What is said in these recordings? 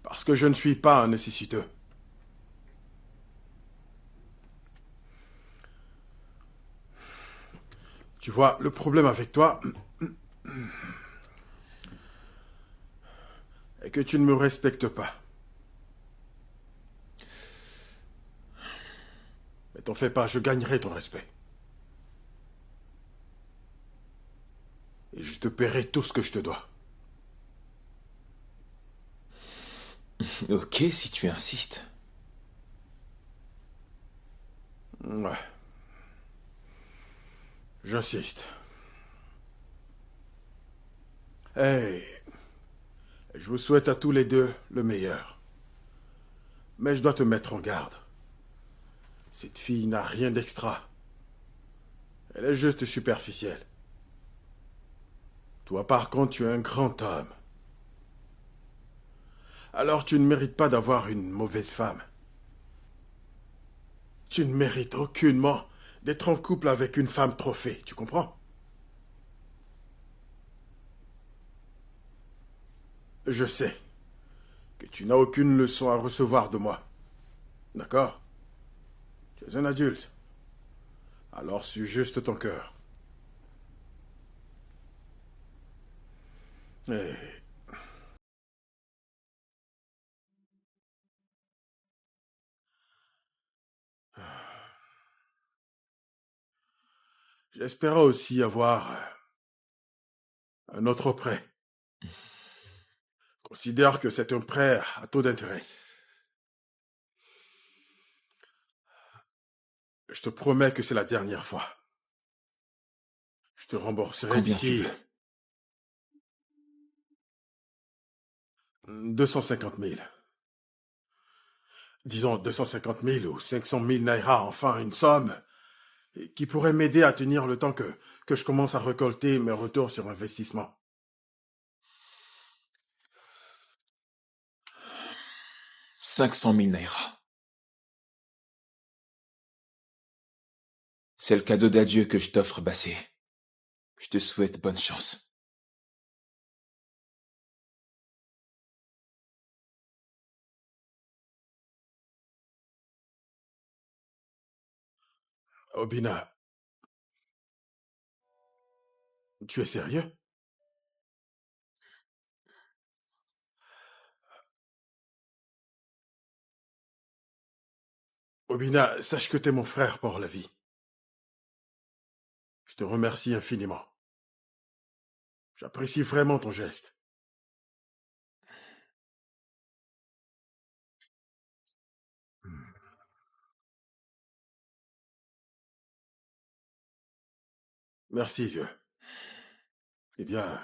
Parce que je ne suis pas un nécessiteux. Tu vois, le problème avec toi est que tu ne me respectes pas. Mais t'en fais pas, je gagnerai ton respect. Et je te paierai tout ce que je te dois. Ok, si tu insistes. Ouais, j'insiste. Hey, je vous souhaite à tous les deux le meilleur. Mais je dois te mettre en garde. Cette fille n'a rien d'extra. Elle est juste superficielle. Toi, par contre, tu es un grand homme. Alors tu ne mérites pas d'avoir une mauvaise femme. Tu ne mérites aucunement d'être en couple avec une femme trophée, tu comprends? Je sais que tu n'as aucune leçon à recevoir de moi. D'accord? Tu es un adulte. Alors suis juste ton cœur. Et j'espérais aussi avoir un autre prêt. Considère que c'est un prêt à taux d'intérêt. Je te promets que c'est la dernière fois. Je te rembourserai Combien tu d'ici veux? 250 000. Disons 250 000 ou 500 000 naira, enfin une somme qui pourrait m'aider à tenir le temps que je commence à récolter mes retours sur investissement. 500 000 naira. C'est le cadeau d'adieu que je t'offre, Bassé. Je te souhaite bonne chance. Obina, tu es sérieux? Obina, sache que t'es mon frère pour la vie. Je te remercie infiniment. J'apprécie vraiment ton geste. Merci, vieux. Eh bien,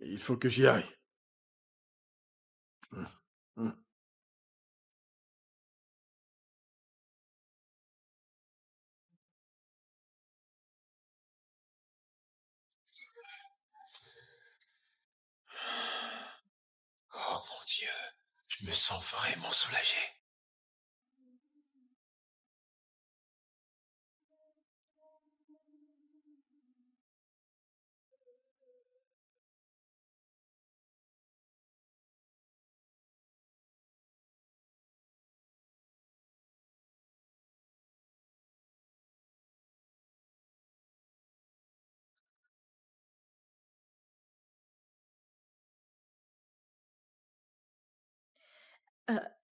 il faut que j'y aille. Hum, hum. Oh mon Dieu, je me sens vraiment soulagé.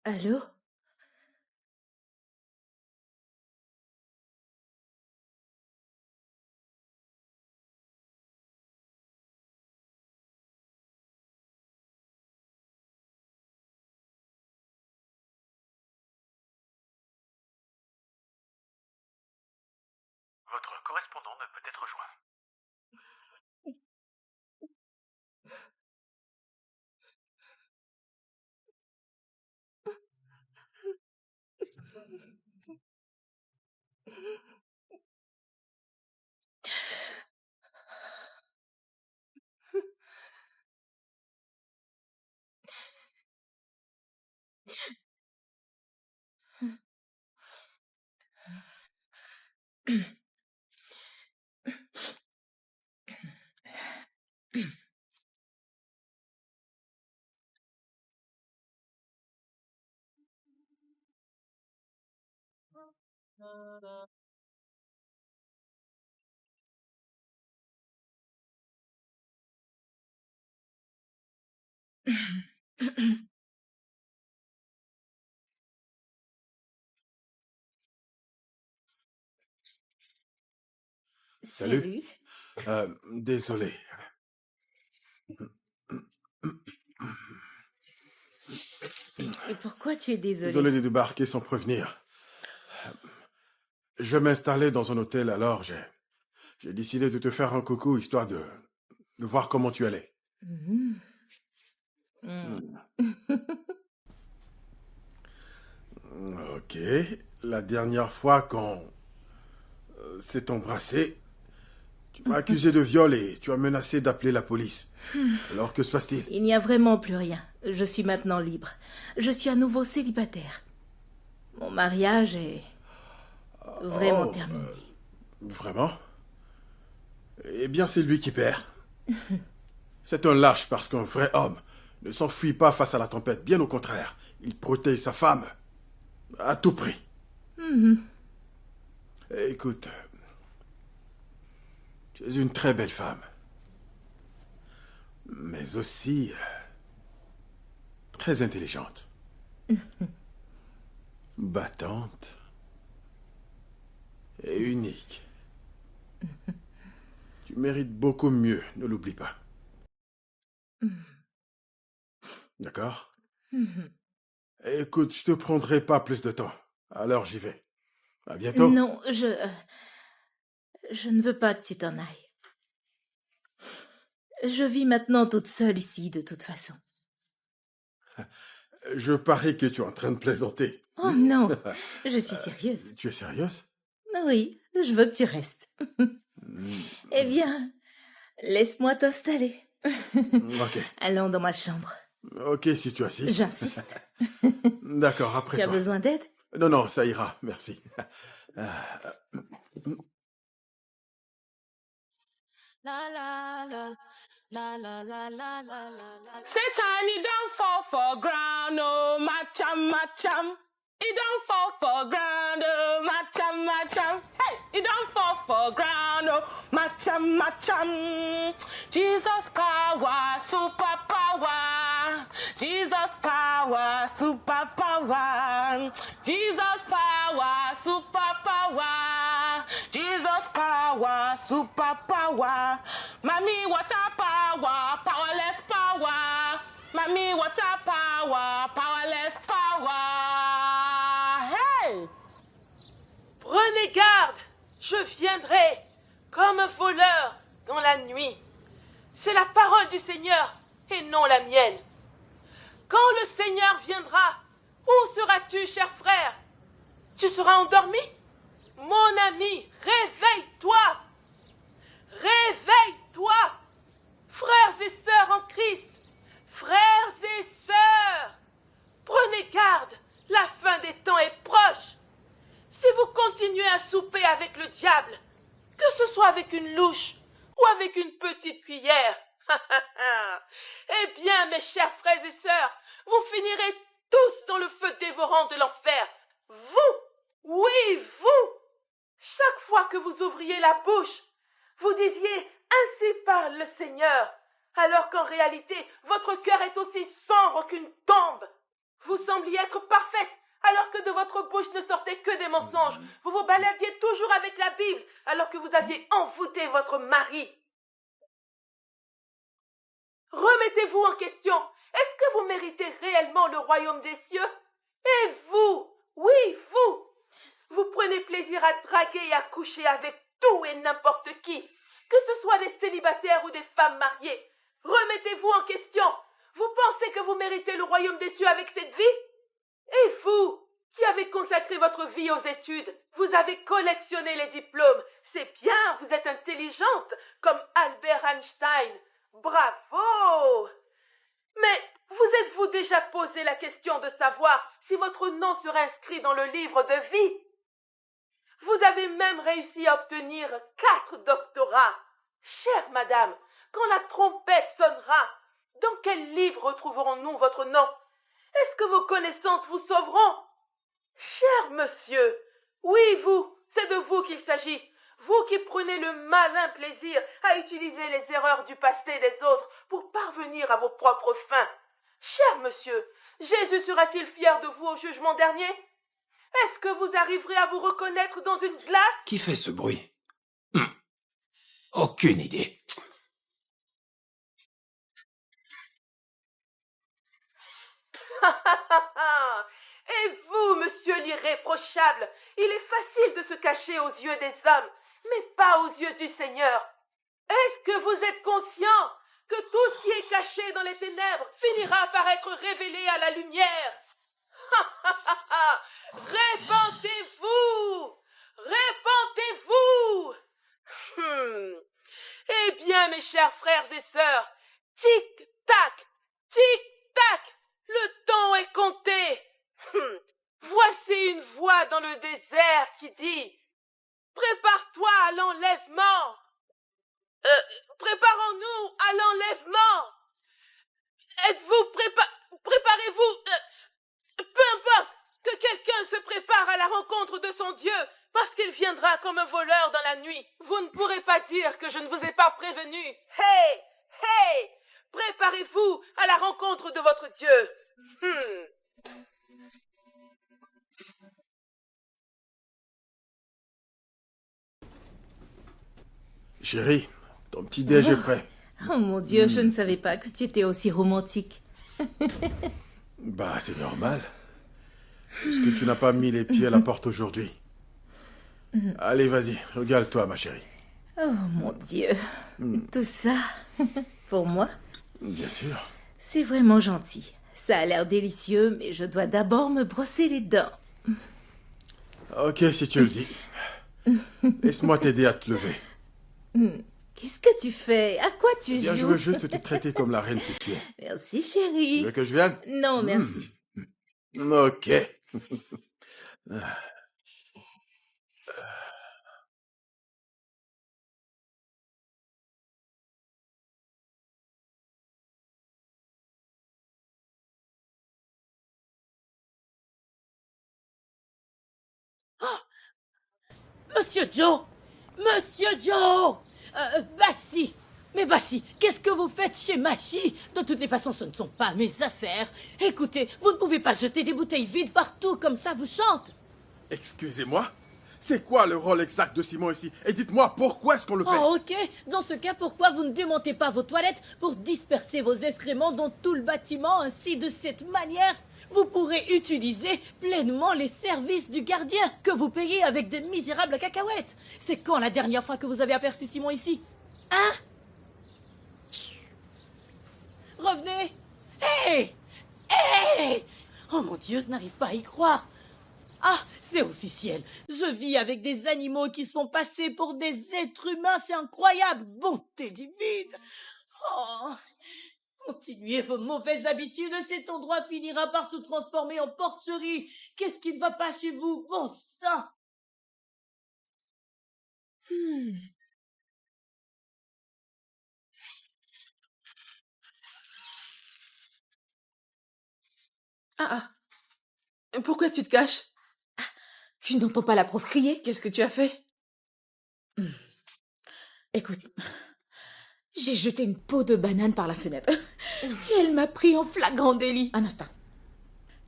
Allô? Votre correspondant ne peut être joint. Salut. Salut. Désolé. Et pourquoi tu es Désolé désolé? de débarquer sans prévenir. Je vais m'installer dans un hôtel, alors j'ai décidé de te faire un coucou, histoire de voir comment tu allais. Mhm. Mm. Ok. La dernière fois qu'on s'est embrassé, tu m'as accusé de viol et tu as menacé d'appeler la police. Alors que se passe-t-il? Il n'y a vraiment plus rien. Je suis maintenant libre. Je suis à nouveau célibataire. Mon mariage est vraiment Oh, terminé. vraiment? Eh bien, c'est lui qui perd. C'est un lâche parce qu'un vrai homme ne s'enfuit pas face à la tempête. Bien au contraire, il protège sa femme à tout prix. Mhm. Écoute, tu es une très belle femme. Mais aussi très intelligente. Battante. Et unique. Tu mérites beaucoup mieux, ne l'oublie pas. D'accord? Mhm. Écoute, je te prendrai pas plus de temps. Alors j'y vais. À bientôt. Non, je ne veux pas que tu t'en ailles. Je vis maintenant toute seule ici, de toute façon. Je parie que tu es en train de plaisanter. Oh non, je suis sérieuse. Tu es sérieuse? Oui, je veux que tu restes. Hmm, Eh bien, laisse-moi t'installer. Ok. Allons dans ma chambre. Ok, si tu insistes. J'insiste. D'accord, après Tu as toi. besoin d'aide? Non, non, ça ira, merci. Satan, he don't fall for ground, oh, macham, macham. He don't fall for ground, oh, macham, macham. Hey, he don't fall for ground, oh, macham, macham. Jesus power, super power. Jesus power, super power. Jesus power, super power. Jesus power, super power. Mommy, water power, powerless power. Mommy, water power, powerless power. Hey! Prenez garde, je viendrai comme un voleur dans la nuit. C'est la parole du Seigneur et non la mienne. Quand le Seigneur viendra, où seras-tu, cher frère? Tu seras endormi? Mon ami, réveille-toi! Réveille-toi! Frères et sœurs en Christ, frères et sœurs, prenez garde, la fin des temps est proche. Si vous continuez à souper avec le diable, que ce soit avec une louche ou avec une petite cuillère, eh bien, mes chers frères et sœurs, vous finirez tous dans le feu dévorant de l'enfer. Vous, oui, vous. Chaque fois que vous ouvriez la bouche, vous disiez « Ainsi parle le Seigneur », alors qu'en réalité, votre cœur est aussi sombre qu'une tombe. Vous sembliez être parfaite, alors que de votre bouche ne sortaient que des mensonges. Vous vous baladiez toujours avec la Bible, alors que vous aviez envoûté votre mari. Remettez-vous en question. Est-ce que vous méritez réellement le royaume des cieux? Et vous, oui, vous prenez plaisir à draguer et à coucher avec tout et n'importe qui, que ce soit des célibataires ou des femmes mariées. Remettez-vous en question. Vous pensez que vous méritez le royaume des cieux avec cette vie? Et vous, qui avez consacré votre vie aux études, vous avez collectionné les diplômes. C'est bien, vous êtes intelligente, comme Albert Einstein. Bravo! Mais vous êtes-vous déjà posé la question de savoir si votre nom sera inscrit dans le livre de vie? Vous avez même réussi à obtenir 4 doctorats. Chère madame, quand la trompette sonnera, dans quel livre retrouverons-nous votre nom? Est-ce que vos connaissances vous sauveront? Cher monsieur, Oui, vous, c'est de vous qu'il s'agit. Vous qui prenez le malin plaisir à utiliser les erreurs du passé des autres pour parvenir à vos propres fins. Cher monsieur, Jésus sera-t-il fier de vous au jugement dernier? Est-ce que vous arriverez à vous reconnaître dans une glace? Qui fait ce bruit? Aucune idée. Et vous, monsieur l'irréprochable, il est facile de se cacher aux yeux des hommes, mais pas aux yeux du Seigneur. Est-ce que vous êtes conscient que tout ce qui est caché dans les ténèbres finira par être révélé à la lumière? Répentez-vous! Répentez-vous! Eh bien, mes chers frères et sœurs, tic-tac, tic-tac, le temps est compté. Voici une voix dans le désert qui dit: prépare-toi à l'enlèvement. Préparons-nous à l'enlèvement. Êtes-vous préparez-vous? Peu importe que quelqu'un se prépare à la rencontre de son Dieu, parce qu'il viendra comme un voleur dans la nuit. Vous ne pourrez pas dire que je ne vous ai pas prévenu. Hey, hey, préparez-vous à la rencontre de votre Dieu. Chérie, ton petit déj est prêt. Oh mon Dieu, je ne savais pas que tu étais aussi romantique. Bah, c'est normal. Puisque tu n'as pas mis les pieds à la porte aujourd'hui. Allez, vas-y, régale-toi, ma chérie. Oh mon Dieu, tout ça, pour moi, Bien sûr. c'est vraiment gentil. Ça a l'air délicieux, mais je dois d'abord me brosser les dents. Ok, si tu le dis. Laisse-moi t'aider à te lever. Qu'est-ce que tu fais? À quoi tu Bien, je joues? veux juste te traiter comme la reine que tu es. Merci, Tu chérie. veux que je vienne? Non, merci. Ok. Monsieur Joe! Monsieur Joe! Bassi! Mais Bassi, qu'est-ce que vous faites chez Machi? De toutes les façons, ce ne sont pas mes affaires. Écoutez, vous ne pouvez pas jeter des bouteilles vides partout, comme ça vous chante. Excusez-moi? C'est quoi le rôle exact de Simon ici? Et dites-moi, pourquoi est-ce qu'on le paie? Oh, ok. Dans ce cas, pourquoi vous ne démontez pas vos toilettes pour disperser vos excréments dans tout le bâtiment? Ainsi, de cette manière, vous pourrez utiliser pleinement les services du gardien que vous payez avec de misérables cacahuètes. C'est quand la dernière fois que vous avez aperçu Simon ici? Hein? Revenez! Hé! Hé! Oh mon Dieu, je n'arrive pas à y croire. Ah, c'est officiel. Je vis avec des animaux qui sont passés pour des êtres humains. C'est incroyable. Bonté divine. Oh, continuez vos mauvaises habitudes. Cet endroit finira par se transformer en porcherie. Qu'est-ce qui ne va pas chez vous? Bon sang. Ah, pourquoi tu te caches? Tu n'entends pas la prof crier? Qu'est-ce que tu as fait? Écoute, j'ai jeté une peau de banane par la fenêtre. Et elle m'a pris en flagrant délit. Un instant.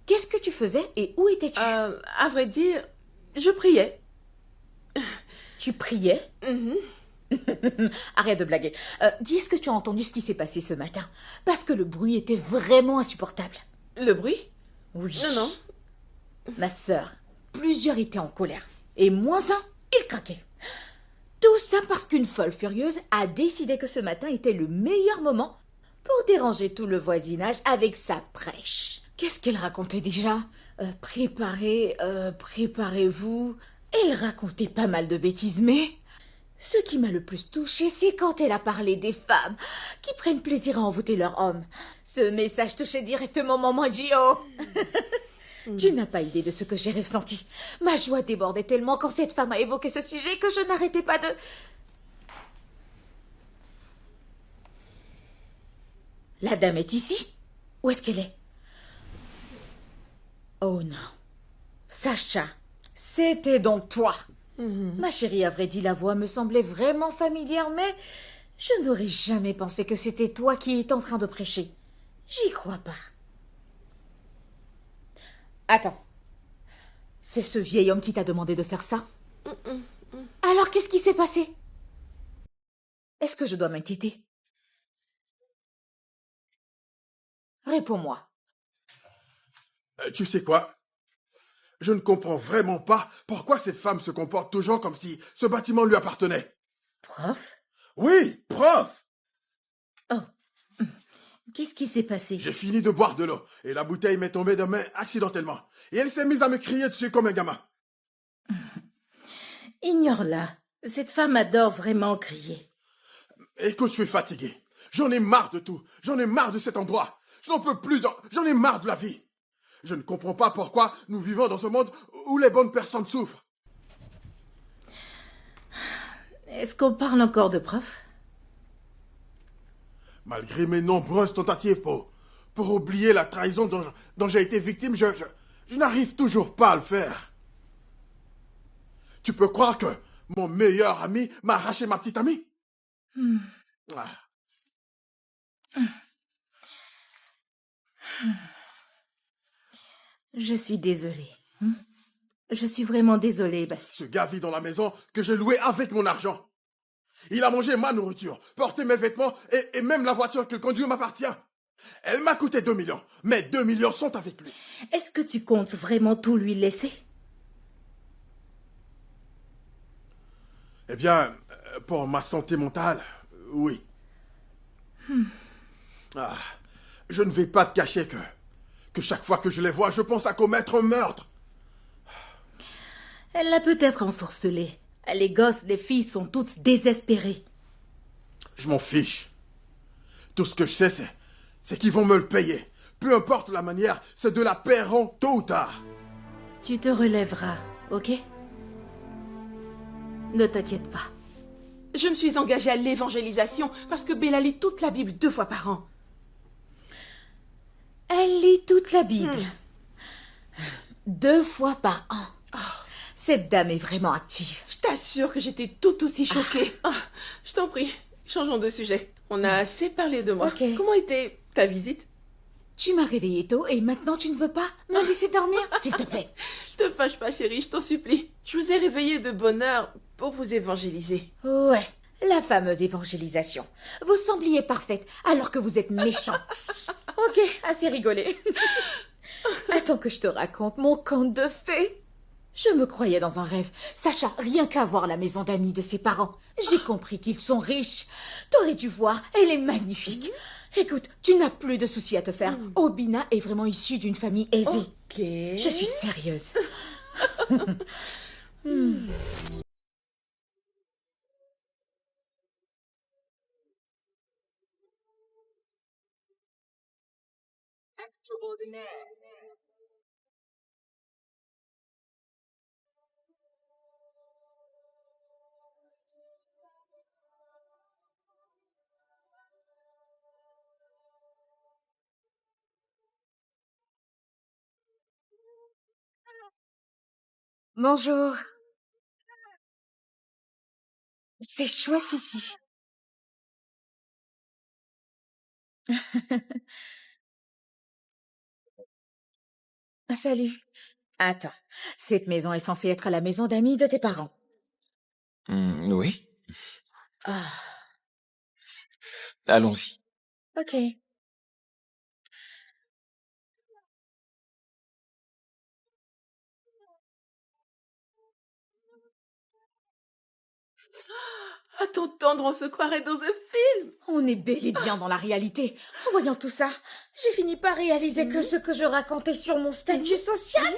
Qu'est-ce que tu faisais et où étais-tu? À vrai dire, je priais. Tu priais? Arrête de blaguer. Dis, est-ce que tu as entendu ce qui s'est passé ce matin? Parce que le bruit était vraiment insupportable. Le bruit? Oui. Non. Ma sœur, plusieurs étaient en colère. Et moins un, il craquait. Tout ça parce qu'une folle furieuse a décidé que ce matin était le meilleur moment pour déranger tout le voisinage avec sa prêche. Qu'est-ce qu'elle racontait déjà? Préparez-vous. Elle racontait pas mal de bêtises, mais ce qui m'a le plus touchée, c'est quand elle a parlé des femmes qui prennent plaisir à envoûter leur homme. Ce message touchait directement maman Gio. Tu n'as pas idée de ce que j'ai ressenti. Ma joie débordait tellement quand cette femme a évoqué ce sujet que je n'arrêtais pas de... La dame est ici? Où est-ce qu'elle est? Oh non. Sacha, C'était donc toi. Ma chérie, à vrai dit, la voix me semblait vraiment familière, mais je n'aurais jamais pensé que c'était toi qui étais en train de prêcher. J'y crois pas. Attends. C'est ce vieil homme qui t'a demandé de faire ça? Alors, qu'est-ce qui s'est passé? Est-ce que je dois m'inquiéter? Réponds-moi. Tu sais quoi? Je ne comprends vraiment pas pourquoi cette femme se comporte toujours comme si ce bâtiment lui appartenait. Prof? Oui, prof! Oh. Qu'est-ce qui s'est passé? J'ai fini de boire de l'eau et la bouteille m'est tombée de main accidentellement. Et elle s'est mise à me crier dessus comme un gamin. Ignore-la. Cette femme adore vraiment crier. Écoute, je suis fatigué. J'en ai marre de tout. J'en ai marre de cet endroit. Je n'en peux plus. J'en ai marre de la vie. Je ne comprends pas pourquoi nous vivons dans un monde où les bonnes personnes souffrent. Est-ce qu'on parle encore de prof? Malgré mes nombreuses tentatives pour oublier la trahison dont j'ai été victime, je n'arrive toujours pas à le faire. Tu peux croire que mon meilleur ami m'a arraché ma petite amie? Ah. Je suis désolée. Je suis vraiment désolée, Basile. Ce gars vit dans la maison que j'ai louée avec mon argent. Il a mangé ma nourriture, porté mes vêtements et même la voiture qu'il conduit m'appartient. Elle m'a coûté 2 millions, mais 2 millions sont avec lui. Est-ce que tu comptes vraiment tout lui laisser? Eh bien, pour ma santé mentale, oui. Ah, je ne vais pas te cacher que chaque fois que je les vois, je pense à commettre un meurtre. Elle l'a peut-être ensorcelée. Les gosses, les filles sont toutes désespérées. Je m'en fiche. Tout ce que je sais, c'est qu'ils vont me le payer. Peu importe la manière, c'est de la paieront tôt ou tard. Tu te relèveras, ok? Ne t'inquiète pas. Je me suis engagée à l'évangélisation parce que Bella lit toute la Bible 2 fois par an. Elle lit toute la Bible. 2 fois par an. Cette dame est vraiment active. Je t'assure que j'étais tout aussi choquée. Je t'en prie, changeons de sujet. On a assez parlé de moi. Ok. Comment était ta visite? Tu m'as réveillée tôt et maintenant tu ne veux pas me laisser dormir? S'il te plaît. Te fâche pas, chérie, je t'en supplie. Je vous ai réveillé de bonne heure pour vous évangéliser. Ouais, la fameuse évangélisation. Vous sembliez parfaite alors que vous êtes méchant. Ok, assez rigolé. Attends que je te raconte mon conte de fées. Je me croyais dans un rêve. Sacha, rien qu'à voir la maison d'amis de ses parents, j'ai compris qu'ils sont riches. T'aurais dû voir, elle est magnifique. Écoute, tu n'as plus de soucis à te faire. Obina est vraiment issue d'une famille aisée. Ok. Je suis sérieuse. Bonjour. C'est chouette ici. Salut. Attends, cette maison est censée être la maison d'amis de tes parents. Oui, Ah, allons-y. ok. À t'entendre, on se croirait dans un film. On est bel et bien dans la réalité. En voyant tout ça, j'ai fini par réaliser que ce que je racontais sur mon statut social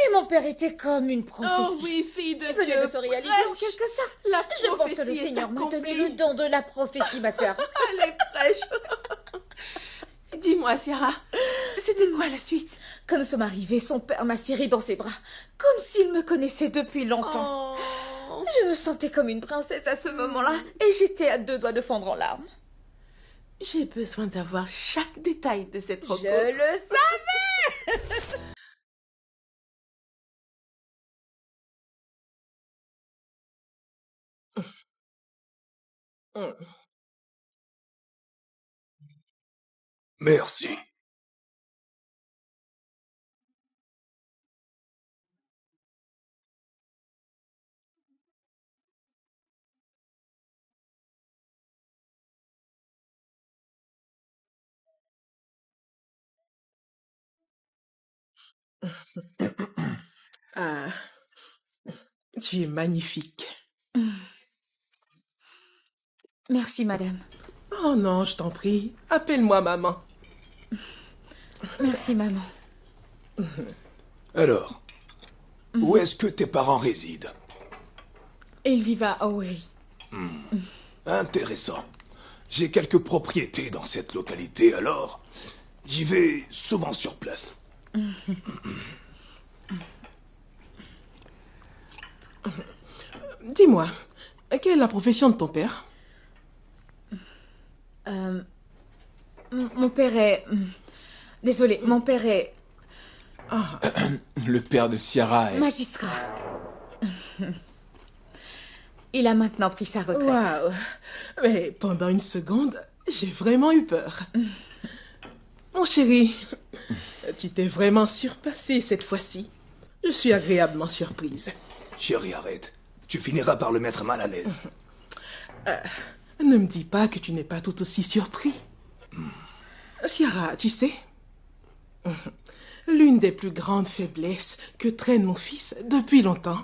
et mon père était comme une prophétie. Oh oui, fille de Il venait Dieu. de se réaliser en prêche. quelque sorte. La Je pense que le prophétie est Seigneur m'a donné accomplie. le don de la prophétie, ma sœur. Elle est fraîche. Dis-moi, Sarah, c'était quoi la suite? Quand nous sommes arrivés, son père m'a serré dans ses bras, comme s'il me connaissait depuis longtemps. Oh. Je me sentais comme une princesse à ce moment-là, et j'étais à 2 doigts de fondre en larmes. J'ai besoin d'avoir chaque détail de cette rencontre. Je le savais. Merci. Ah, tu es magnifique. Merci, madame. Oh non, je t'en prie. Appelle-moi maman. Merci, maman. Alors, où est-ce que tes parents résident? Ils vivent à Oweri. Intéressant. J'ai quelques propriétés dans cette localité, alors j'y vais souvent sur place. Dis-moi, quelle est la profession de ton père? Mon père est... Désolée, mon père est Le père de Ciara est... magistrat. Il a maintenant pris sa retraite. Waouh! Mais pendant une seconde, j'ai vraiment eu peur. Mon chéri, tu t'es vraiment surpassé cette fois-ci. Je suis agréablement surprise. Chérie, arrête. Tu finiras par le mettre mal à l'aise. Ne me dis pas que tu n'es pas tout aussi surpris. Ciara, tu sais, l'une des plus grandes faiblesses que traîne mon fils depuis longtemps,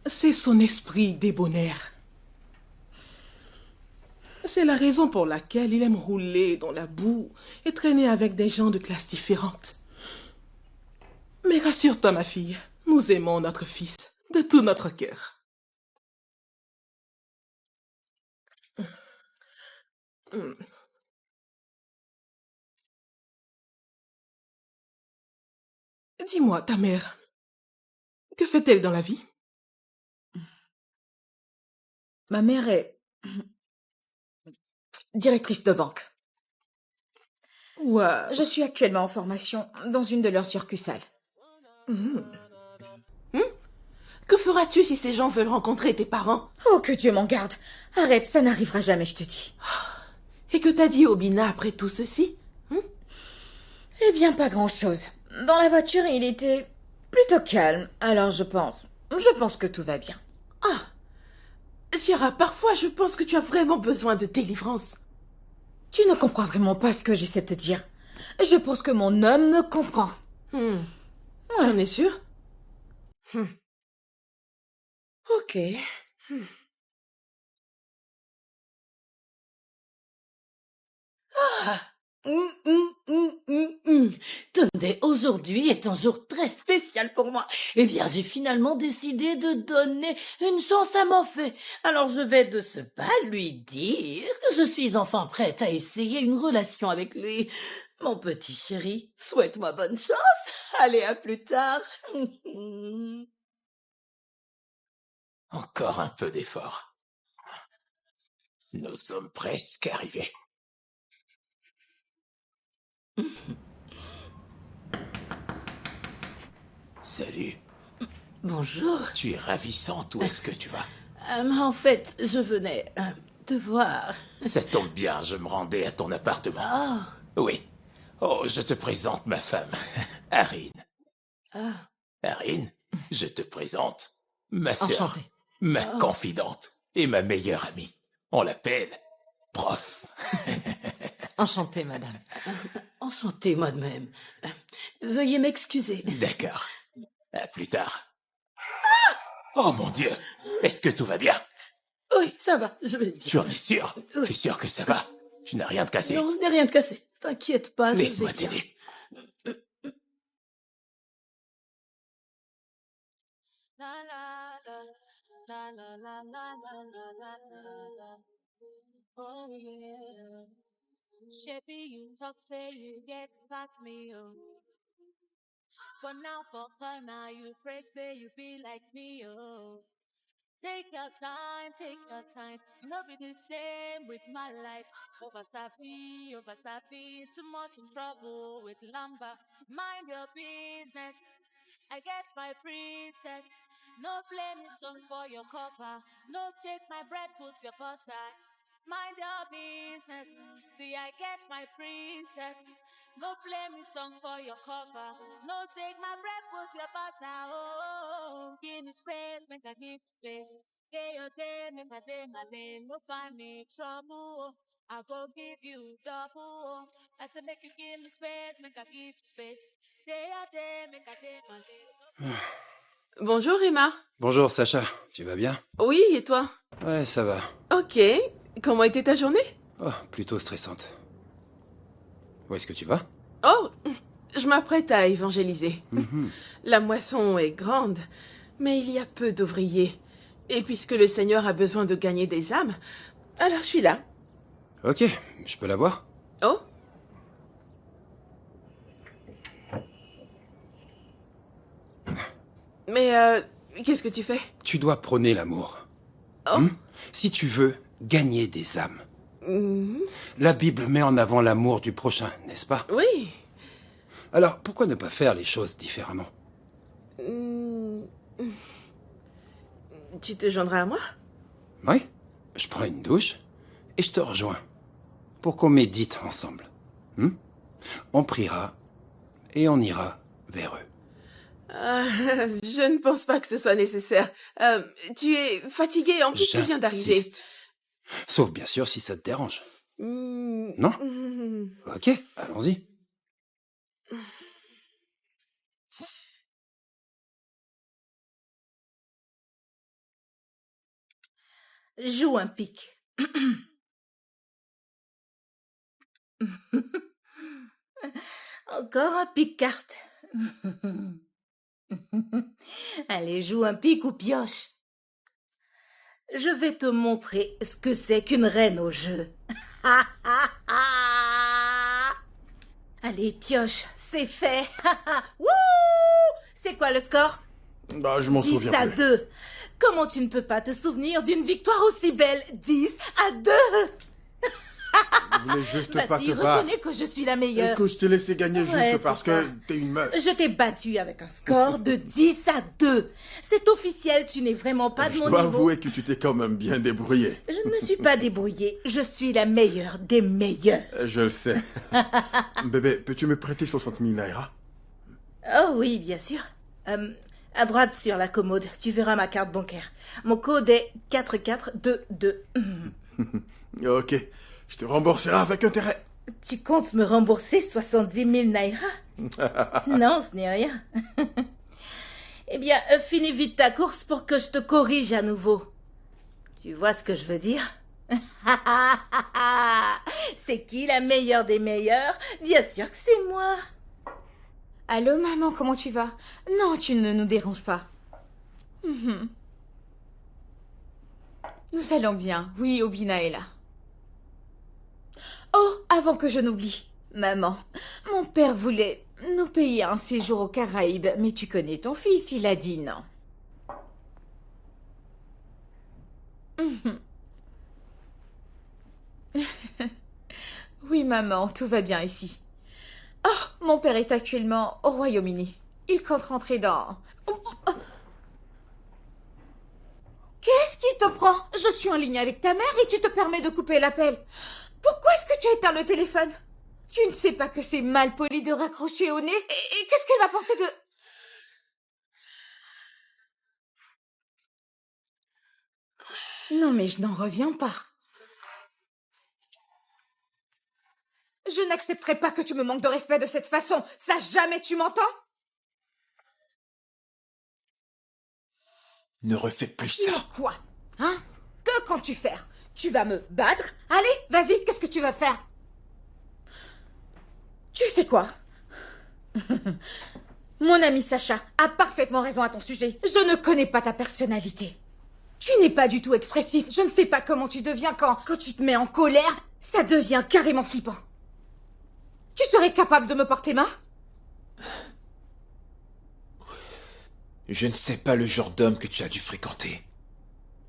c'est son esprit débonnaire. C'est la raison pour laquelle il aime rouler dans la boue et traîner avec des gens de classes différentes. Mais rassure-toi, ma fille, nous aimons notre fils de tout notre cœur. Dis-moi, ta mère, que fait-elle dans la vie? Ma mère est directrice de banque. Ouah. Je suis actuellement en formation dans une de leurs succursales. Que feras-tu si ces gens veulent rencontrer tes parents? Oh, que Dieu m'en garde. Arrête, ça n'arrivera jamais, je te dis. Et que t'a dit Obina après tout ceci? Eh bien, pas grand-chose. Dans la voiture, il était plutôt calme. Alors, je pense que tout va bien. Sierra, parfois je pense que tu as vraiment besoin de délivrance. Tu ne comprends vraiment pas ce que j'essaie de te dire. Je pense que mon homme me comprend. J'en es sûre? Ok. Tenez, aujourd'hui est un jour très spécial pour moi. Eh bien, j'ai finalement décidé de donner une chance à mon fait. Alors, je vais de ce pas lui dire que je suis enfin prête à essayer une relation avec lui. Mon petit chéri, souhaite-moi bonne chance. Allez, à plus tard. Encore un peu d'effort. Nous sommes presque arrivés. Salut, Bonjour. tu es ravissante, où est-ce que tu vas? En fait, je venais te voir. Ça tombe bien, je me rendais à ton appartement. Ah, Oui. Oh, je te présente ma femme, Arin. ah. Arin, je te présente ma sœur, Enchantée. ma confidente et ma meilleure amie. On l'appelle Prof. Enchantée, madame. Enchantée moi-même. Veuillez m'excuser. D'accord. À plus tard. Oh mon Dieu, est-ce que tout va bien? Oui, ça va, je vais bien. J'en es sûr. Je suis sûr que ça va. Tu n'as rien de cassé. Non, je n'ai rien de cassé. T'inquiète pas, je Laisse-moi vais bien. t'aider. Oh yeah. Sheppy, you talk, say you get past me, oh. But now for now you pray, say you be like me, oh. Take your time. No be the same with my life. Over sappy, too much in trouble with Lamba. Mind your business. I get my preset. No play me song for your cover. No take my bread, put your butter. Mind your business. See, I get my presets. No play me song for your cover. No take my bread, put your butter. Oh, give me space, make I give space. Day your day, make I day my lane. No find me trouble. I go give you double. I said make you give me space, make I give you space. Day your day, make I day my lane. Bonjour Emma. Bonjour Sacha, tu vas bien? Oui, et toi? Ouais, ça va. Ok. Comment était ta journée? Oh, plutôt stressante. Où est-ce que tu vas? Oh, je m'apprête à évangéliser. Mhm. La moisson est grande, mais il y a peu d'ouvriers. Et puisque le Seigneur a besoin de gagner des âmes, alors je suis là. Ok, je peux la voir? Oh? Mais qu'est-ce que tu fais? Tu dois prôner l'amour. Oh? Si tu veux gagner des âmes. Mhm. La Bible met en avant l'amour du prochain, n'est-ce pas? Oui. Alors, pourquoi ne pas faire les choses différemment? Tu te joindras à moi? Oui, je prends une douche et je te rejoins. Pour qu'on médite ensemble. On priera et on ira vers eux. Je ne pense pas que ce soit nécessaire. Tu es fatigué, en plus tu viens d'arriver. J'insiste. Sauf bien sûr si ça te dérange. Non? Ok, allons-y. Joue un pic. Encore un pic-carte. Allez, joue un pic ou pioche. Je vais te montrer ce que c'est qu'une reine au jeu. Allez, pioche, c'est fait. Wouh! C'est quoi le score? Bah, je m'en 10 souviens à plus. 2. Comment tu ne peux pas te souvenir d'une victoire aussi belle? 10 à 2. Je voulais juste pas Vas-y, te battre. reconnais que je suis la meilleure. Écoute, je t'ai laissé gagner Ouais, juste parce c'est ça. que t'es une meuf. Je t'ai battu avec un score de 10 à 2. C'est officiel, tu n'es vraiment pas de Je mon dois niveau. avouer que tu t'es quand même bien débrouillé. Je ne me suis pas débrouillée. Je suis la meilleure des meilleures. Je le sais. Bébé, peux-tu me prêter 60 000 naira? Oh oui, bien sûr. À droite sur la commode, tu verras ma carte bancaire. Mon code est 4422. Ok, je te rembourserai avec intérêt. Tu comptes me rembourser 70 000 naira? Non, ce n'est rien. Eh bien, finis vite ta course pour que je te corrige à nouveau. Tu vois ce que je veux dire? C'est qui la meilleure des meilleures? Bien sûr que c'est moi. Allô, maman, comment tu vas? Non, tu ne nous déranges pas. Mhm. Nous allons bien. Oui, Obina est là. Oh, avant que je n'oublie. Maman, mon père voulait nous payer un séjour aux Caraïbes, mais tu connais ton fils, il a dit non. Mhm. Oui, maman, tout va bien ici. Oh, mon père est actuellement au Royaume-Uni. Il compte rentrer dans... Qu'est-ce qui te prend? Je suis en ligne avec ta mère et tu te permets de couper l'appel. Pourquoi est-ce que tu éteins le téléphone? Tu ne sais pas que c'est mal poli de raccrocher au nez? Et qu'est-ce qu'elle va penser de... Non, mais je n'en reviens pas. Je n'accepterai pas que tu me manques de respect de cette façon. Ça, jamais, tu m'entends? Ne refais plus ça. Mais quoi? Hein? Que comptes-tu faire? Tu vas me battre? Allez, vas-y, qu'est-ce que tu vas faire? Tu sais quoi? Mon ami Sacha a parfaitement raison à ton sujet. Je ne connais pas ta personnalité. Tu n'es pas du tout expressif. Je ne sais pas comment tu deviens quand tu te mets en colère. Ça devient carrément flippant. Tu serais capable de me porter main? Je ne sais pas le genre d'homme que tu as dû fréquenter.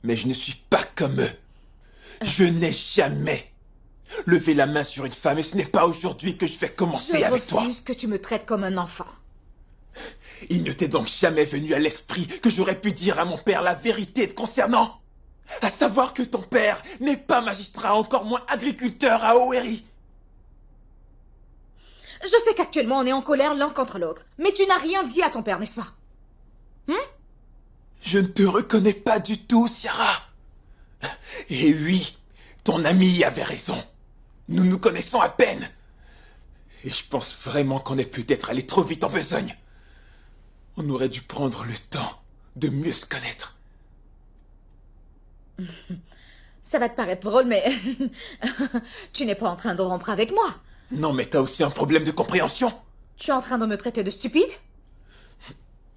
Mais je ne suis pas comme eux. Je n'ai jamais levé la main sur une femme et ce n'est pas aujourd'hui que je vais commencer avec toi. Je refuse que tu me traites comme un enfant. Il ne t'est donc jamais venu à l'esprit que j'aurais pu dire à mon père la vérité te concernant? À savoir que ton père n'est pas magistrat, encore moins agriculteur à Owery. Je sais qu'actuellement on est en colère l'un contre l'autre, mais tu n'as rien dit à ton père, n'est-ce pas? Je ne te reconnais pas du tout, Ciara. Et oui, ton ami avait raison. Nous nous connaissons à peine. Et je pense vraiment qu'on est peut-être allé trop vite en besogne. On aurait dû prendre le temps de mieux se connaître. Ça va te paraître drôle, mais tu n'es pas en train de rompre avec moi. Non, mais t'as aussi un problème de compréhension. Tu es en train de me traiter de stupide?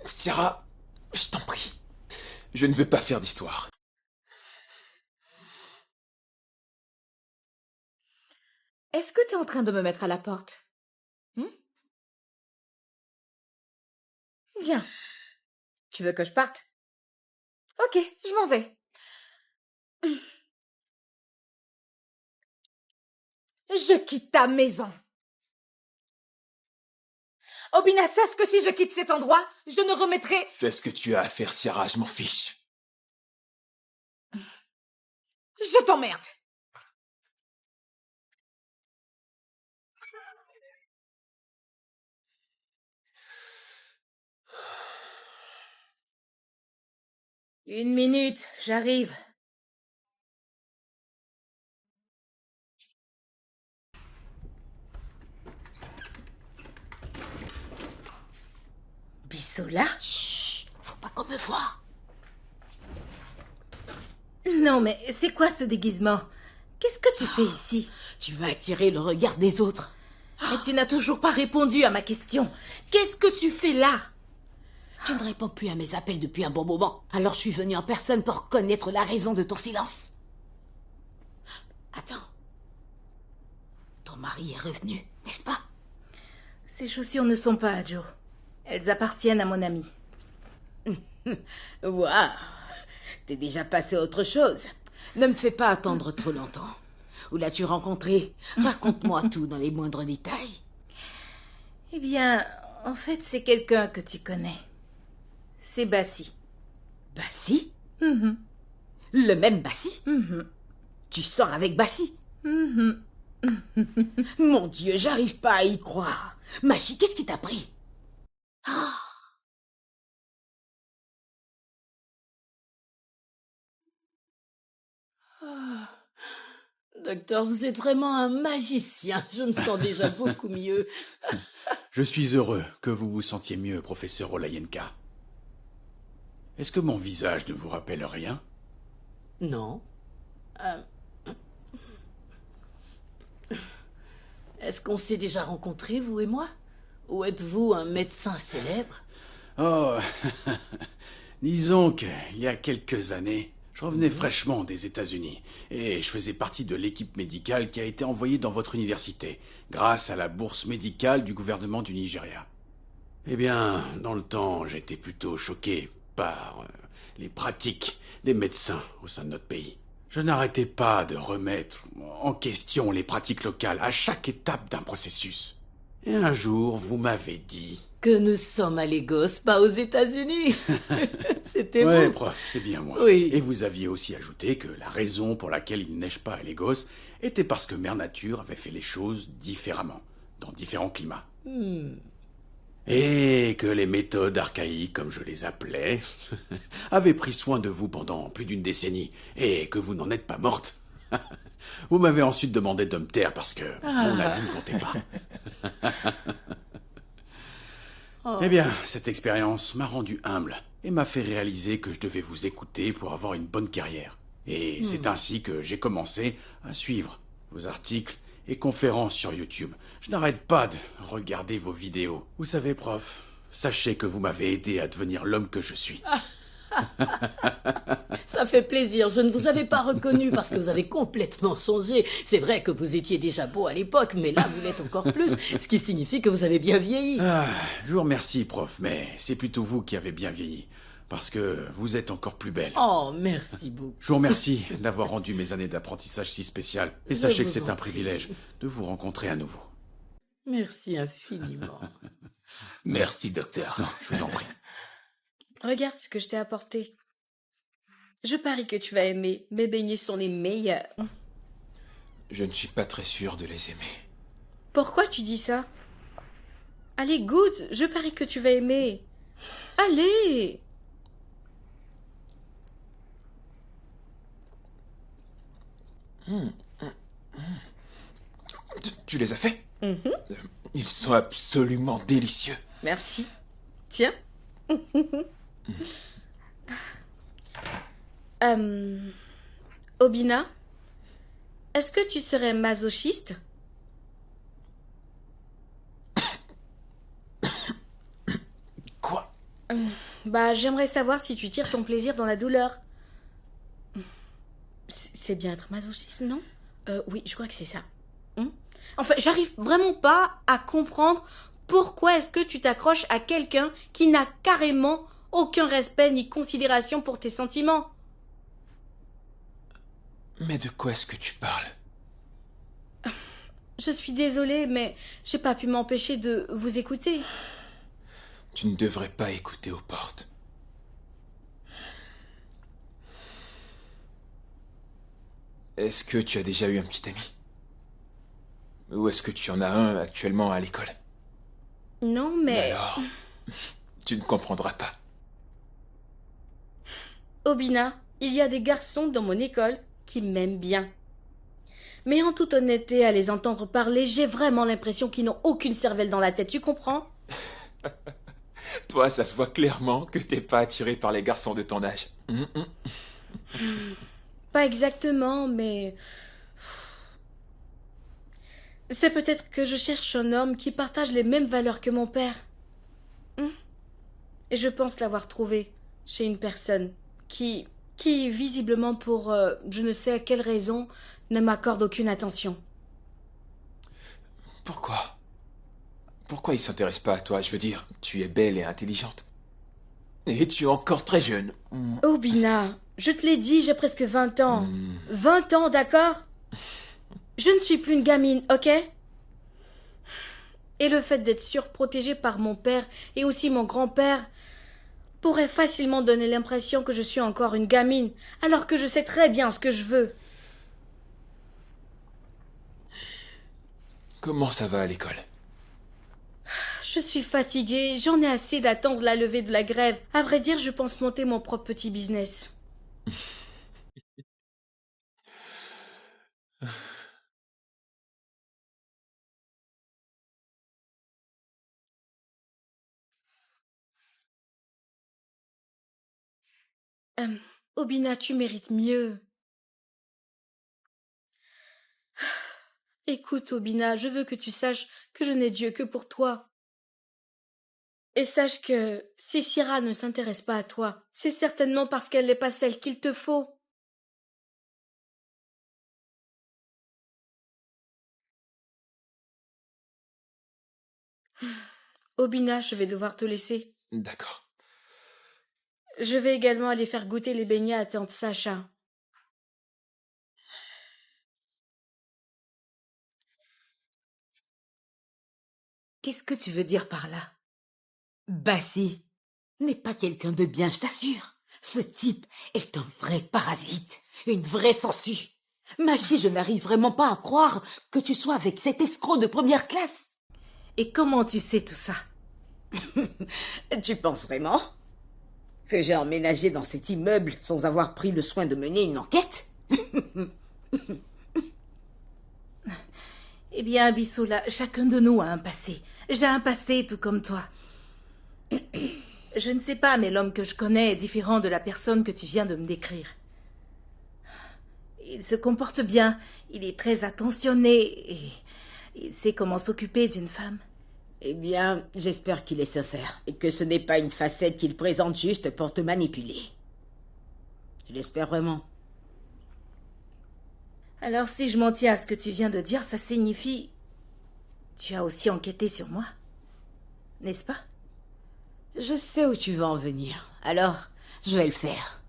Ciara, je t'en prie. Je ne veux pas faire d'histoire. Est-ce que tu es en train de me mettre à la porte? Bien. Tu veux que je parte? Ok, je m'en vais. Je quitte ta maison. Obina, sache que si je quitte cet endroit, je ne remettrai... Fais ce que tu as à faire, Ciara, je m'en fiche. Je t'emmerde. Une minute, j'arrive. Bissola? Chut, faut pas qu'on me voie. Non, mais c'est quoi ce déguisement? Qu'est-ce que tu fais ici? Tu veux attirer le regard des autres. Mais tu n'as toujours pas répondu à ma question. Qu'est-ce que tu fais là? Tu ne réponds plus à mes appels depuis un bon moment. Alors je suis venue en personne pour connaître la raison de ton silence. Attends. Ton mari est revenu, n'est-ce pas? Ces chaussures ne sont pas à Joe. Elles appartiennent à mon ami. Waouh. T'es déjà passé à autre chose. Ne me fais pas attendre trop longtemps. Où l'as-tu rencontré? Raconte-moi tout dans les moindres détails. Eh bien, en fait, c'est quelqu'un que tu connais. C'est Bassi. Bassi? Le même Bassi? Tu sors avec Bassi? Mon Dieu, j'arrive pas à y croire. Machi, qu'est-ce qui t'a pris? Docteur, vous êtes vraiment un magicien. Je me sens déjà beaucoup mieux. Je suis heureux que vous vous sentiez mieux, professeur Olayenka. Est-ce que mon visage ne vous rappelle rien? Non. Est-ce qu'on s'est déjà rencontrés, vous et moi? Ou êtes-vous un médecin célèbre? Oh, disons qu'il y a quelques années, je revenais fraîchement des États-Unis et je faisais partie de l'équipe médicale qui a été envoyée dans votre université grâce à la bourse médicale du gouvernement du Nigeria. Eh bien, dans le temps, j'étais plutôt choqué par les pratiques des médecins au sein de notre pays. Je n'arrêtais pas de remettre en question les pratiques locales à chaque étape d'un processus. Et un jour, vous m'avez dit... Que nous sommes à Lagos, pas aux États-Unis. C'était ouais, vous. prof, c'est bien moi. Oui. Et vous aviez aussi ajouté que la raison pour laquelle il neige pas à Lagos était parce que Mère Nature avait fait les choses différemment, dans différents climats. Et que les méthodes archaïques, comme je les appelais, avaient pris soin de vous pendant plus d'une décennie, et que vous n'en êtes pas morte. Vous m'avez ensuite demandé de me taire parce que mon avis ne comptait pas. Eh bien, cette expérience m'a rendu humble et m'a fait réaliser que je devais vous écouter pour avoir une bonne carrière. Et c'est ainsi que j'ai commencé à suivre vos articles et conférences sur YouTube. Je n'arrête pas de regarder vos vidéos. Vous savez, prof, sachez que vous m'avez aidé à devenir l'homme que je suis. Ça fait plaisir. Je ne vous avais pas reconnu parce que vous avez complètement changé. C'est vrai que vous étiez déjà beau à l'époque, mais là, vous l'êtes encore plus, ce qui signifie que vous avez bien vieilli. Je vous remercie, prof, mais c'est plutôt vous qui avez bien vieilli, parce que vous êtes encore plus belle. Oh, merci beaucoup. Je vous remercie d'avoir rendu mes années d'apprentissage si spéciales, et sachez que c'est un privilège de vous rencontrer à nouveau. Merci infiniment. Merci, docteur. Non, je vous en prie. Regarde ce que je t'ai apporté. Je parie que tu vas aimer. Mes beignets sont les meilleurs. Je ne suis pas très sûr de les aimer. Pourquoi tu dis ça? Allez, goûte. Je parie que tu vas aimer. Allez. Tu les as faits? Mhm. Ils sont absolument délicieux. Merci. Tiens. Obina, est-ce que tu serais masochiste? Quoi? Bah, j'aimerais savoir si tu tires ton plaisir dans la douleur. C'est bien être masochiste, non? Oui, je crois que c'est ça. Enfin, j'arrive vraiment pas à comprendre pourquoi est-ce que tu t'accroches à quelqu'un qui n'a carrément aucun respect ni considération pour tes sentiments. Mais de quoi est-ce que tu parles? Je suis désolée, mais j'ai pas pu m'empêcher de vous écouter. Tu ne devrais pas écouter aux portes. Est-ce que tu as déjà eu un petit ami? Ou est-ce que tu en as un actuellement à l'école? Non, mais... Alors, tu ne comprendras pas. Obina, il y a des garçons dans mon école qui m'aiment bien. Mais en toute honnêteté, à les entendre parler, j'ai vraiment l'impression qu'ils n'ont aucune cervelle dans la tête, tu comprends? Toi, ça se voit clairement que t'es pas attiré par les garçons de ton âge. Pas exactement, mais... C'est peut-être que je cherche un homme qui partage les mêmes valeurs que mon père. Et je pense l'avoir trouvé chez une personne qui visiblement pour je ne sais quelle raison, ne m'accorde aucune attention. Pourquoi? Pourquoi il s'intéresse pas à toi? Je veux dire, tu es belle et intelligente. Et tu es encore très jeune. Obina, je te l'ai dit, j'ai presque 20 ans. 20 ans, d'accord? Je ne suis plus une gamine, ok? Et le fait d'être surprotégée par mon père et aussi mon grand-père pourrait facilement donner l'impression que je suis encore une gamine, alors que je sais très bien ce que je veux. Comment ça va à l'école? Je suis fatiguée, j'en ai assez d'attendre la levée de la grève. À vrai dire, je pense monter mon propre petit business. Obina, tu mérites mieux. Écoute, Obina, je veux que tu saches que je n'ai Dieu que pour toi. Et sache que si Syrah ne s'intéresse pas à toi, c'est certainement parce qu'elle n'est pas celle qu'il te faut. Obina, je vais devoir te laisser. D'accord. Je vais également aller faire goûter les beignets à tante Sacha. Qu'est-ce que tu veux dire par là? Bassi n'est pas quelqu'un de bien, je t'assure. Ce type est un vrai parasite, une vraie sangsue. Machi, je n'arrive vraiment pas à croire que tu sois avec cet escroc de première classe. Et comment tu sais tout ça? Tu penses vraiment que j'ai emménagé dans cet immeuble sans avoir pris le soin de mener une enquête? Eh bien, Bissoula, chacun de nous a un passé. J'ai un passé tout comme toi. Je ne sais pas, mais l'homme que je connais est différent de la personne que tu viens de me décrire. Il se comporte bien, il est très attentionné et il sait comment s'occuper d'une femme. Eh bien, j'espère qu'il est sincère et que ce n'est pas une facette qu'il présente juste pour te manipuler. Je l'espère vraiment. Alors, si je m'en tiens à ce que tu viens de dire, ça signifie... Tu as aussi enquêté sur moi, n'est-ce pas? Je sais où tu veux en venir, alors je vais le faire.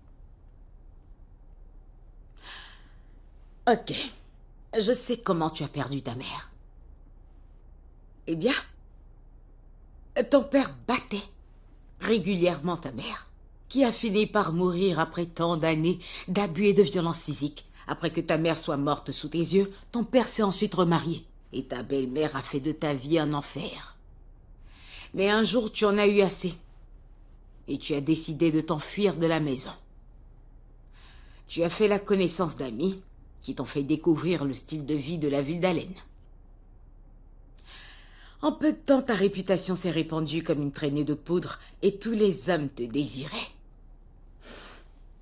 Ok, je sais comment tu as perdu ta mère. Eh bien, Ton père battait régulièrement ta mère, qui a fini par mourir après tant d'années d'abus et de violences physiques. Après que ta mère soit morte sous tes yeux, ton père s'est ensuite remarié. Et ta belle-mère a fait de ta vie un enfer. Mais un jour, tu en as eu assez. Et tu as décidé de t'enfuir de la maison. Tu as fait la connaissance d'amis qui t'ont fait découvrir le style de vie de la ville d'Allen. En peu de temps, ta réputation s'est répandue comme une traînée de poudre et tous les hommes te désiraient.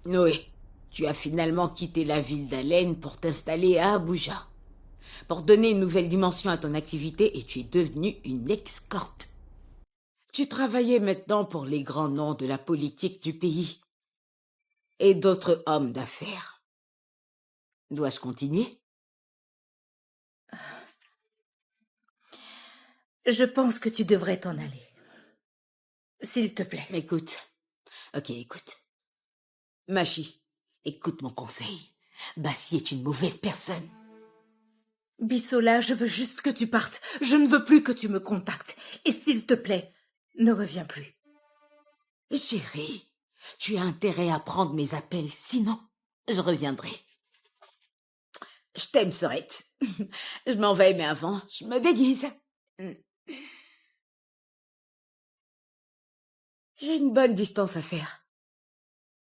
Noé, tu as finalement quitté la ville d'Allen pour t'installer à Abuja, pour donner une nouvelle dimension à ton activité et tu es devenue une escorte. Tu travaillais maintenant pour les grands noms de la politique du pays et d'autres hommes d'affaires. Dois-je continuer? Je pense que tu devrais t'en aller. S'il te plaît. Écoute. Ok, écoute. Machi, écoute mon conseil. Bassi est une mauvaise personne. Bissola, je veux juste que tu partes. Je ne veux plus que tu me contactes. Et s'il te plaît, ne reviens plus. Chérie, tu as intérêt à prendre mes appels, sinon je reviendrai. Je t'aime, Sorette. Je m'en vais, mais avant, je me déguise. J'ai une bonne distance à faire.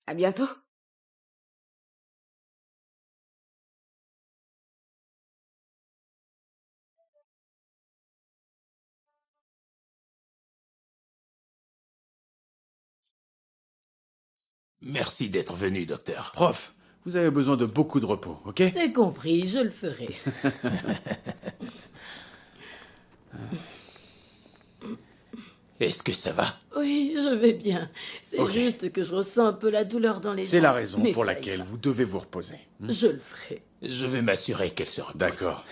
À bientôt. Merci d'être venu, docteur. Prof, vous avez besoin de beaucoup de repos, ok? C'est compris, je le ferai. Est-ce que ça va? Oui, je vais bien. C'est Ok. juste que je ressens un peu la douleur dans les jambes. C'est la raison mais pour ça laquelle ira. vous devez vous reposer. Je le ferai. Je vais m'assurer qu'elle se repose. D'accord.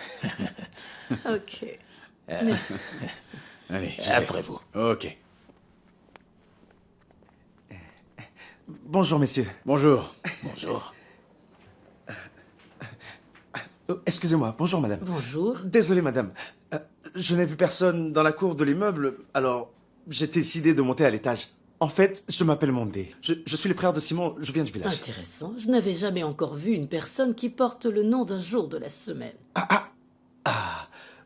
Ok. Merci. Allez, j'y vais. Après vous. Ok. Bonjour, messieurs. Bonjour. Bonjour. Excusez-moi, bonjour, madame. Bonjour. Désolé, madame. Je n'ai vu personne dans la cour de l'immeuble, alors j'ai décidé de monter à l'étage. En fait, je m'appelle Mondé. Je suis le frère de Simon, je viens du village. Intéressant. Je n'avais jamais encore vu une personne qui porte le nom d'un jour de la semaine. Ah,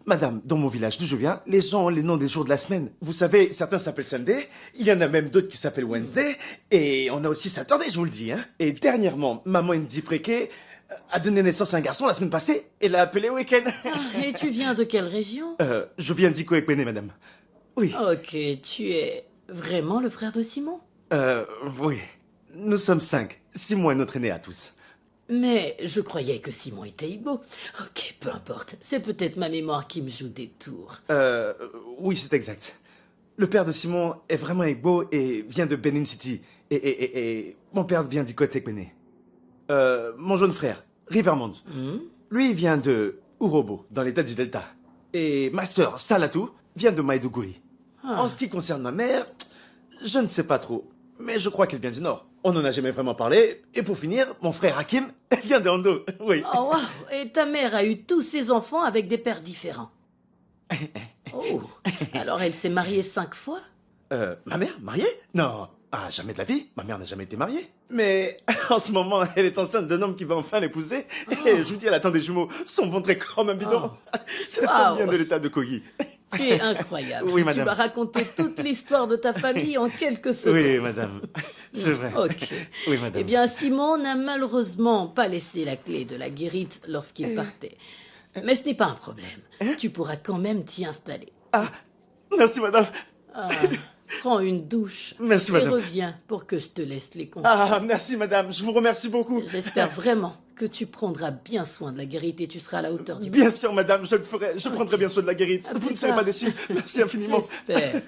madame, dans mon village d'où je viens, les gens ont les noms des jours de la semaine. Vous savez, certains s'appellent Sunday, il y en a même d'autres qui s'appellent Wednesday, et on a aussi Saturday, je vous le dis. Hein. Et dernièrement, maman Ndi Préké a donné naissance à un garçon la semaine passée et l'a appelé Week-end. Et tu viens de quelle région? Je viens d'Iko Ekpene, madame. Oui. Ok, tu es vraiment le frère de Simon? Oui. Nous sommes 5. Simon est notre aîné à tous. Mais je croyais que Simon était Igbo. Ok, peu importe. C'est peut-être ma mémoire qui me joue des tours. Oui, c'est exact. Le père de Simon est vraiment Igbo et vient de Benin City. Et mon père vient d'Iko Ekpene. Mon jeune frère, Rivermond, lui il vient de Urobo, dans l'état du Delta. Et ma sœur, Salatou, vient de Maiduguri. En ce qui concerne ma mère, je ne sais pas trop, mais je crois qu'elle vient du Nord. On n'en a jamais vraiment parlé. Et pour finir, mon frère Hakim vient de Hondo, oui. Oh, wow. Et ta mère a eu tous ses enfants avec des pères différents. Oh, alors elle s'est mariée 5 fois? Ma mère, mariée? Non. Ah, jamais de la vie. Ma mère n'a jamais été mariée. Mais en ce moment, elle est enceinte d'un homme qui va enfin l'épouser. Et je vous dis, elle attend des jumeaux. Son ventre est comme un bidon. Ça vient de l'état de Kogi. Tu es incroyable. Oui, madame. Tu m'as raconté toute l'histoire de ta famille en quelques secondes. Oui, madame. C'est vrai. Ok. Oui, madame. Eh bien, Simon n'a malheureusement pas laissé la clé de la guérite lorsqu'il partait. Mais ce n'est pas un problème. Tu pourras quand même t'y installer. Ah, merci, madame. Ah, prends une douche. Merci, madame. Et reviens pour que je te laisse les conseils. Ah, merci, madame. Je vous remercie beaucoup. J'espère vraiment que tu prendras bien soin de la guérite et tu seras à la hauteur du... Bien sûr, madame, je le ferai. Je prendrai bien soin de la guérite. Vous ne serez pas déçue. Merci infiniment. J'espère.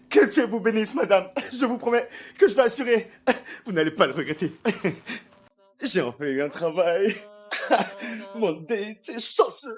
Que Dieu vous bénisse, madame. Je vous promets que je vais assurer. Vous n'allez pas le regretter. J'ai enfin eu un travail. Mon dé, c'est chanceux.